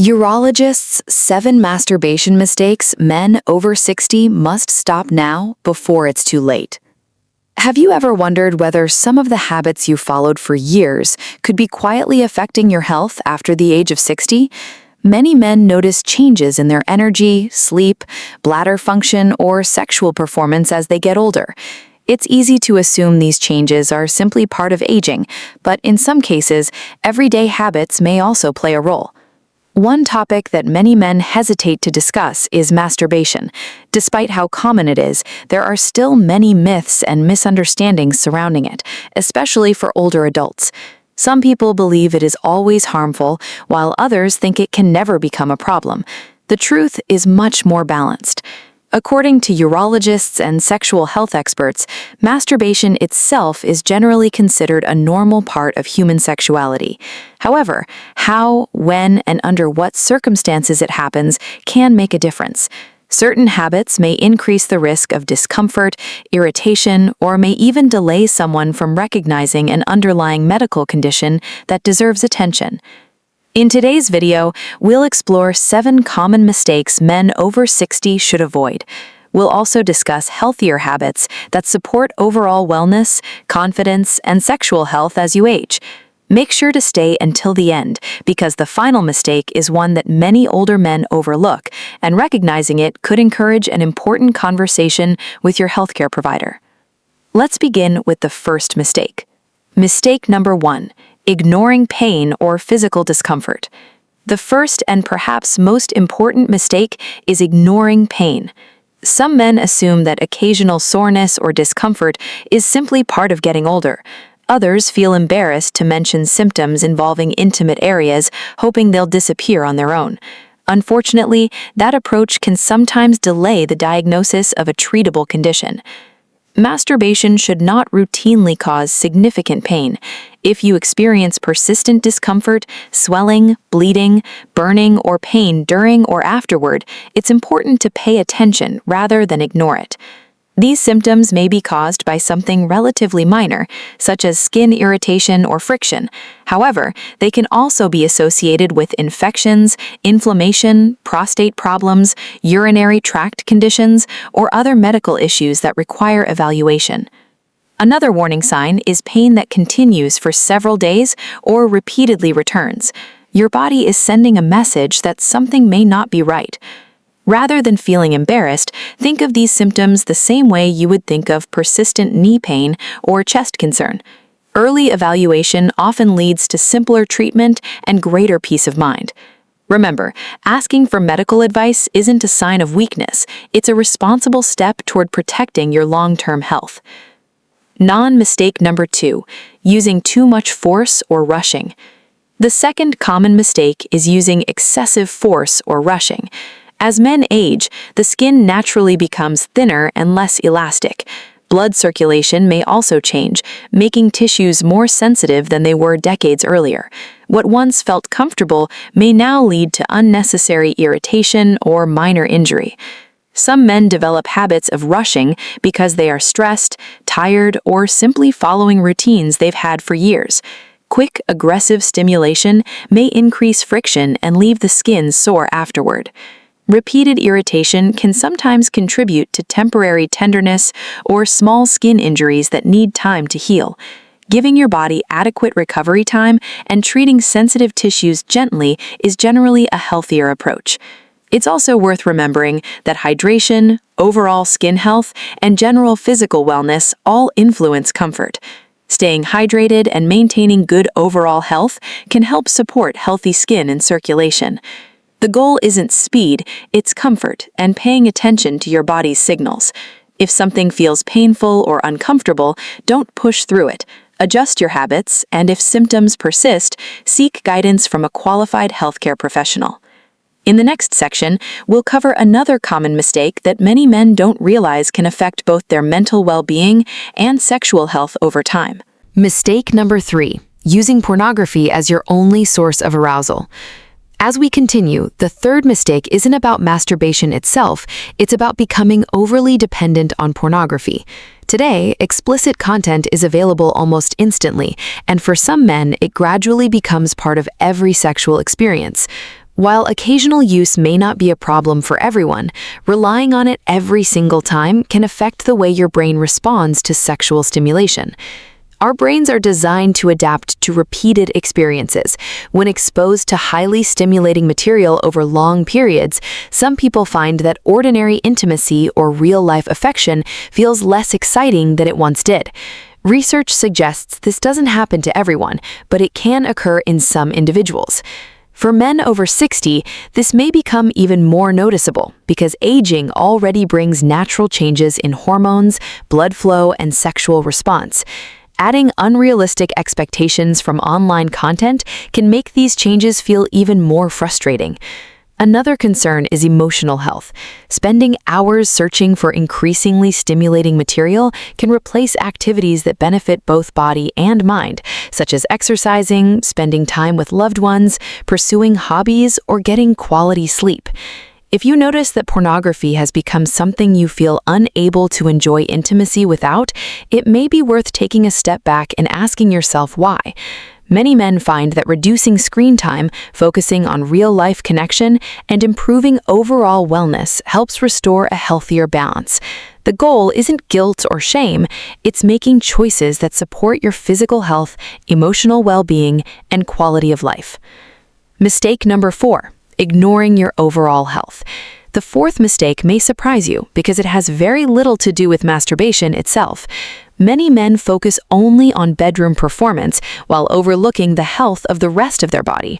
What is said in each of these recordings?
Urologists' 7 masturbation mistakes men over 60 must stop now before it's too late. Have you ever wondered whether some of the habits you followed for years could be quietly affecting your health after the age of 60? Many men notice changes in their energy, sleep, bladder function, or sexual performance as they get older. It's easy to assume these changes are simply part of aging, but in some cases, everyday habits may also play a role. One topic that many men hesitate to discuss is masturbation. Despite how common it is, there are still many myths and misunderstandings surrounding it, especially for older adults. Some people believe it is always harmful, while others think it can never become a problem. The truth is much more balanced. According to urologists and sexual health experts, masturbation itself is generally considered a normal part of human sexuality. However, how, when, and under what circumstances it happens can make a difference. Certain habits may increase the risk of discomfort, irritation, or may even delay someone from recognizing an underlying medical condition that deserves attention. In today's video, we'll explore 7 common mistakes men over 60 should avoid. We'll also discuss healthier habits that support overall wellness, confidence, and sexual health as you age. Make sure to stay until the end, because the final mistake is one that many older men overlook, and recognizing it could encourage an important conversation with your healthcare provider. Let's begin with the first mistake. Mistake number 1. Ignoring pain or physical discomfort. The first and perhaps most important mistake is ignoring pain. Some men assume that occasional soreness or discomfort is simply part of getting older. Others feel embarrassed to mention symptoms involving intimate areas, hoping they'll disappear on their own. Unfortunately, that approach can sometimes delay the diagnosis of a treatable condition. Masturbation should not routinely cause significant pain. If you experience persistent discomfort, swelling, bleeding, burning, or pain during or afterward, it's important to pay attention rather than ignore it. These symptoms may be caused by something relatively minor, such as skin irritation or friction. However, they can also be associated with infections, inflammation, prostate problems, urinary tract conditions, or other medical issues that require evaluation. Another warning sign is pain that continues for several days or repeatedly returns. Your body is sending a message that something may not be right. Rather than feeling embarrassed, think of these symptoms the same way you would think of persistent knee pain or chest concern. Early evaluation often leads to simpler treatment and greater peace of mind. Remember, asking for medical advice isn't a sign of weakness. It's a responsible step toward protecting your long-term health. Non-mistake number 2, using too much force or rushing. The second common mistake is using excessive force or rushing. As men age, the skin naturally becomes thinner and less elastic. Blood circulation may also change, making tissues more sensitive than they were decades earlier. What once felt comfortable may now lead to unnecessary irritation or minor injury. Some men develop habits of rushing because they are stressed, tired, or simply following routines they've had for years. Quick, aggressive stimulation may increase friction and leave the skin sore afterward. Repeated irritation can sometimes contribute to temporary tenderness or small skin injuries that need time to heal. Giving your body adequate recovery time and treating sensitive tissues gently is generally a healthier approach. It's also worth remembering that hydration, overall skin health, and general physical wellness all influence comfort. Staying hydrated and maintaining good overall health can help support healthy skin and circulation. The goal isn't speed, it's comfort and paying attention to your body's signals. If something feels painful or uncomfortable, don't push through it. Adjust your habits, and if symptoms persist, seek guidance from a qualified healthcare professional. In the next section, we'll cover another common mistake that many men don't realize can affect both their mental well-being and sexual health over time. Mistake number 3, using pornography as your only source of arousal. As we continue, the third mistake isn't about masturbation itself, it's about becoming overly dependent on pornography. Today, explicit content is available almost instantly, and for some men, it gradually becomes part of every sexual experience. While occasional use may not be a problem for everyone, relying on it every single time can affect the way your brain responds to sexual stimulation. Our brains are designed to adapt to repeated experiences. When exposed to highly stimulating material over long periods, some people find that ordinary intimacy or real-life affection feels less exciting than it once did. Research suggests this doesn't happen to everyone, but it can occur in some individuals. For men over 60, this may become even more noticeable because aging already brings natural changes in hormones, blood flow, and sexual response. Adding unrealistic expectations from online content can make these changes feel even more frustrating. Another concern is emotional health. Spending hours searching for increasingly stimulating material can replace activities that benefit both body and mind, such as exercising, spending time with loved ones, pursuing hobbies, or getting quality sleep. If you notice that pornography has become something you feel unable to enjoy intimacy without, it may be worth taking a step back and asking yourself why. Many men find that reducing screen time, focusing on real-life connection, and improving overall wellness helps restore a healthier balance. The goal isn't guilt or shame, it's making choices that support your physical health, emotional well-being, and quality of life. Mistake number 4. Ignoring your overall health. The fourth mistake may surprise you because it has very little to do with masturbation itself. Many men focus only on bedroom performance while overlooking the health of the rest of their body.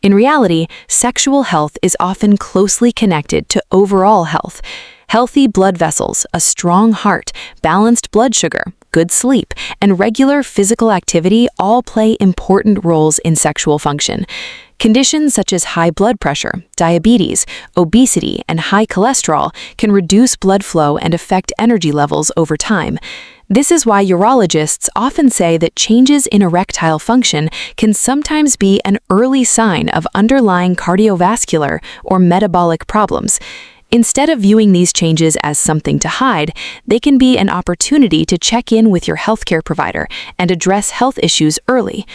In reality, sexual health is often closely connected to overall health. Healthy blood vessels, a strong heart, balanced blood sugar, good sleep, and regular physical activity all play important roles in sexual function. Conditions such as high blood pressure, diabetes, obesity, and high cholesterol can reduce blood flow and affect energy levels over time. This is why urologists often say that changes in erectile function can sometimes be an early sign of underlying cardiovascular or metabolic problems. Instead of viewing these changes as something to hide, they can be an opportunity to check in with your healthcare provider and address health issues early.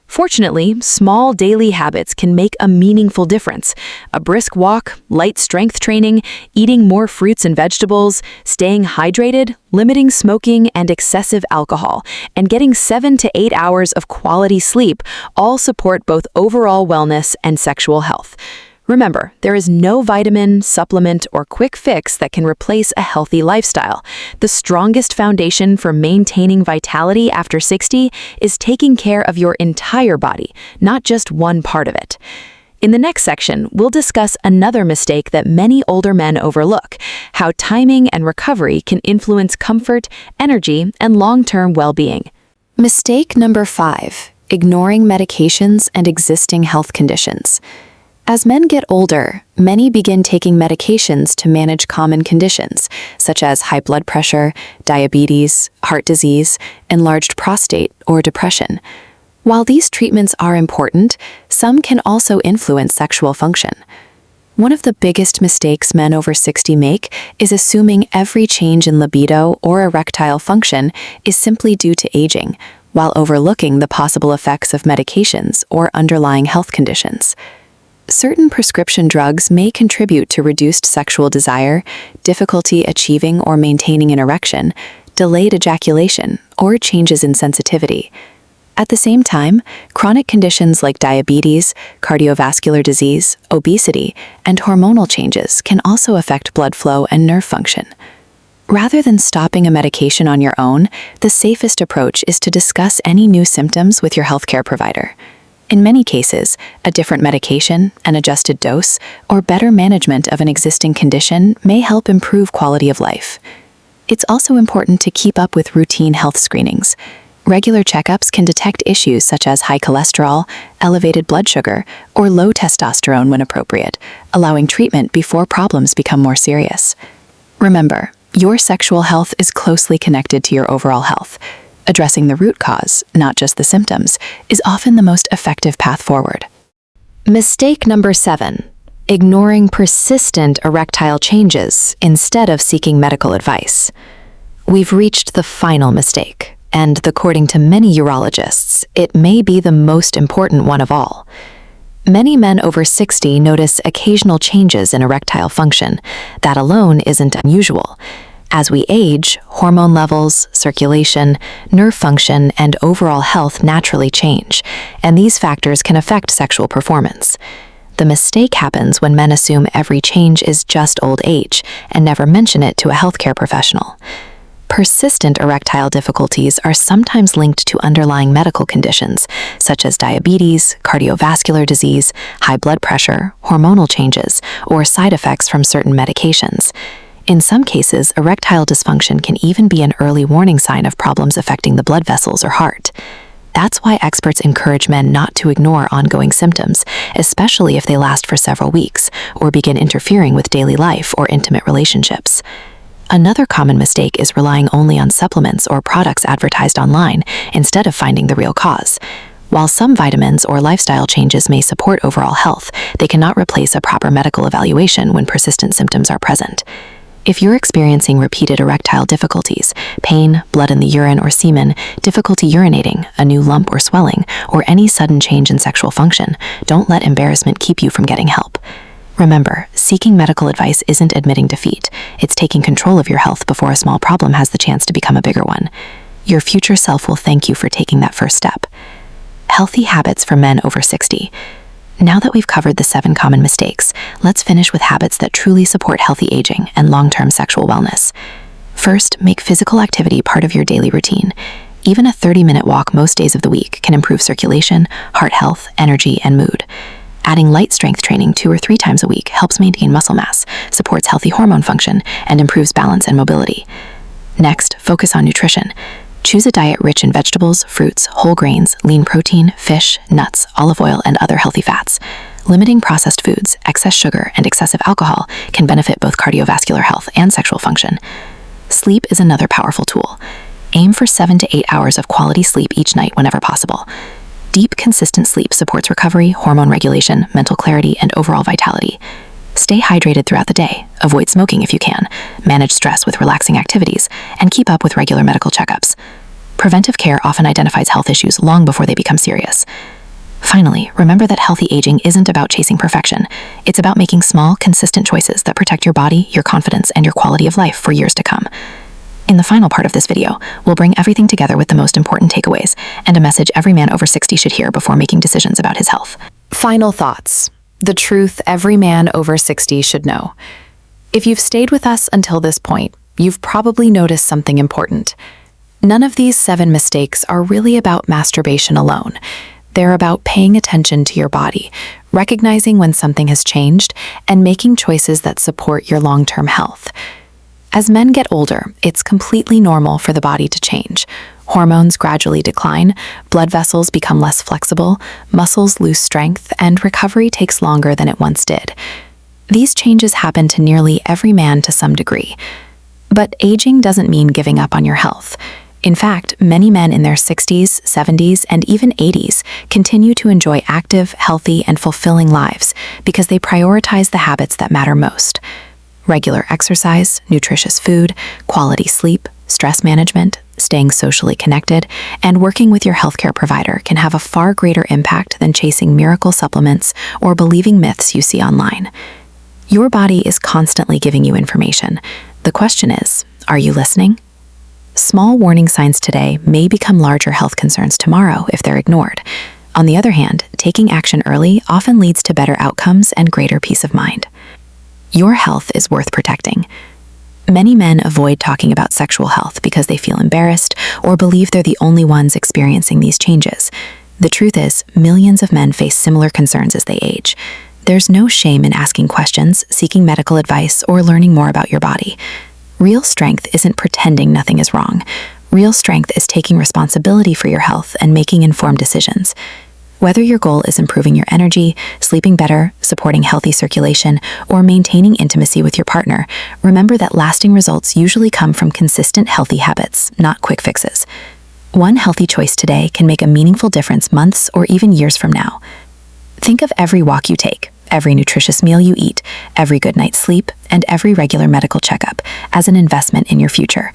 Fortunately, small daily habits can make a meaningful difference. A brisk walk, light strength training, eating more fruits and vegetables, staying hydrated, limiting smoking and excessive alcohol, and getting 7 to 8 hours of quality sleep all support both overall wellness and sexual health. Remember, there is no vitamin, supplement, or quick fix that can replace a healthy lifestyle. The strongest foundation for maintaining vitality after 60 is taking care of your entire body, not just one part of it. In the next section, we'll discuss another mistake that many older men overlook: how timing and recovery can influence comfort, energy, and long-term well-being. Mistake number 5: ignoring medications and existing health conditions. As men get older, many begin taking medications to manage common conditions, such as high blood pressure, diabetes, heart disease, enlarged prostate, or depression. While these treatments are important, some can also influence sexual function. One of the biggest mistakes men over 60 make is assuming every change in libido or erectile function is simply due to aging, while overlooking the possible effects of medications or underlying health conditions. Certain prescription drugs may contribute to reduced sexual desire, difficulty achieving or maintaining an erection, delayed ejaculation, or changes in sensitivity. At the same time, chronic conditions like diabetes, cardiovascular disease, obesity, and hormonal changes can also affect blood flow and nerve function. Rather than stopping a medication on your own, the safest approach is to discuss any new symptoms with your healthcare provider. In many cases, a different medication, an adjusted dose, or better management of an existing condition may help improve quality of life. It's also important to keep up with routine health screenings. Regular checkups can detect issues such as high cholesterol, elevated blood sugar, or low testosterone when appropriate, allowing treatment before problems become more serious. Remember, your sexual health is closely connected to your overall health. Addressing the root cause, not just the symptoms, is often the most effective path forward. Mistake number 7: ignoring persistent erectile changes instead of seeking medical advice. We've reached the final mistake, and according to many urologists, it may be the most important one of all. Many men over 60 notice occasional changes in erectile function. That alone isn't unusual. As we age, hormone levels, circulation, nerve function, and overall health naturally change, and these factors can affect sexual performance. The mistake happens when men assume every change is just old age and never mention it to a healthcare professional. Persistent erectile difficulties are sometimes linked to underlying medical conditions, such as diabetes, cardiovascular disease, high blood pressure, hormonal changes, or side effects from certain medications. In some cases, erectile dysfunction can even be an early warning sign of problems affecting the blood vessels or heart. That's why experts encourage men not to ignore ongoing symptoms, especially if they last for several weeks or begin interfering with daily life or intimate relationships. Another common mistake is relying only on supplements or products advertised online instead of finding the real cause. While some vitamins or lifestyle changes may support overall health, they cannot replace a proper medical evaluation when persistent symptoms are present. If you're experiencing repeated erectile difficulties, pain, blood in the urine or semen, difficulty urinating, a new lump or swelling, or any sudden change in sexual function, don't let embarrassment keep you from getting help. Remember, seeking medical advice isn't admitting defeat. It's taking control of your health before a small problem has the chance to become a bigger one. Your future self will thank you for taking that first step. Healthy habits for men over 60. Now that we've covered the 7 common mistakes, let's finish with habits that truly support healthy aging and long-term sexual wellness. First, make physical activity part of your daily routine. Even a 30-minute walk most days of the week can improve circulation, heart health, energy, and mood. Adding light strength training 2 or 3 times a week helps maintain muscle mass, supports healthy hormone function, and improves balance and mobility. Next, focus on nutrition. Choose a diet rich in vegetables, fruits, whole grains, lean protein, fish, nuts, olive oil, and other healthy fats. Limiting processed foods, excess sugar, and excessive alcohol can benefit both cardiovascular health and sexual function. Sleep is another powerful tool. Aim for 7 to 8 hours of quality sleep each night whenever possible. Deep, consistent sleep supports recovery, hormone regulation, mental clarity, and overall vitality. Stay hydrated throughout the day, avoid smoking if you can, manage stress with relaxing activities, and keep up with regular medical checkups. Preventive care often identifies health issues long before they become serious. Finally, remember that healthy aging isn't about chasing perfection. It's about making small, consistent choices that protect your body, your confidence, and your quality of life for years to come. In the final part of this video, we'll bring everything together with the most important takeaways and a message every man over 60 should hear before making decisions about his health. Final thoughts. The truth every man over 60 should know. If you've stayed with us until this point, you've probably noticed something important. None of these 7 mistakes are really about masturbation alone. They're about paying attention to your body, recognizing when something has changed, and making choices that support your long-term health. As men get older, it's completely normal for the body to change. Hormones gradually decline, blood vessels become less flexible, muscles lose strength, and recovery takes longer than it once did. These changes happen to nearly every man to some degree. But aging doesn't mean giving up on your health. In fact, many men in their 60s, 70s, and even 80s continue to enjoy active, healthy, and fulfilling lives because they prioritize the habits that matter most. Regular exercise, nutritious food, quality sleep, stress management, staying socially connected, and working with your healthcare provider can have a far greater impact than chasing miracle supplements or believing myths you see online. Your body is constantly giving you information. The question is, are you listening? Small warning signs today may become larger health concerns tomorrow if they're ignored. On the other hand, taking action early often leads to better outcomes and greater peace of mind. Your health is worth protecting. Many men avoid talking about sexual health because they feel embarrassed or believe they're the only ones experiencing these changes. The truth is, millions of men face similar concerns as they age. There's no shame in asking questions, seeking medical advice, or learning more about your body. Real strength isn't pretending nothing is wrong. Real strength is taking responsibility for your health and making informed decisions. Whether your goal is improving your energy, sleeping better, supporting healthy circulation, or maintaining intimacy with your partner, remember that lasting results usually come from consistent healthy habits, not quick fixes. One healthy choice today can make a meaningful difference months or even years from now. Think of every walk you take, every nutritious meal you eat, every good night's sleep, and every regular medical checkup as an investment in your future.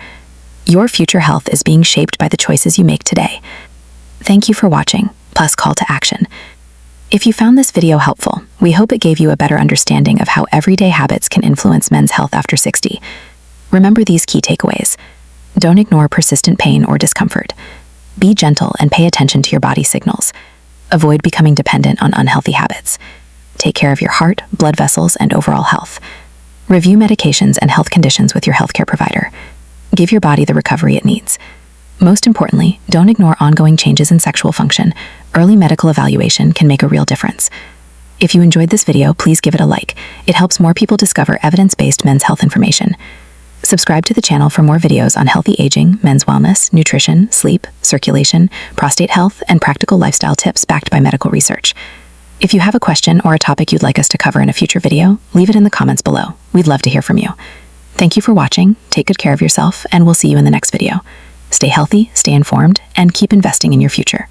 Your future health is being shaped by the choices you make today. Thank you for watching, plus call to action. If you found this video helpful, we hope it gave you a better understanding of how everyday habits can influence men's health after 60. Remember these key takeaways. Don't ignore persistent pain or discomfort. Be gentle and pay attention to your body's signals. Avoid becoming dependent on unhealthy habits. Take care of your heart, blood vessels, and overall health. Review medications and health conditions with your healthcare provider. Give your body the recovery it needs. Most importantly, don't ignore ongoing changes in sexual function. Early medical evaluation can make a real difference. If you enjoyed this video, please give it a like. It helps more people discover evidence-based men's health information. Subscribe to the channel for more videos on healthy aging, men's wellness, nutrition, sleep, circulation, prostate health, and practical lifestyle tips backed by medical research. If you have a question or a topic you'd like us to cover in a future video, leave it in the comments below. We'd love to hear from you. Thank you for watching, take good care of yourself, and we'll see you in the next video. Stay healthy, stay informed, and keep investing in your future.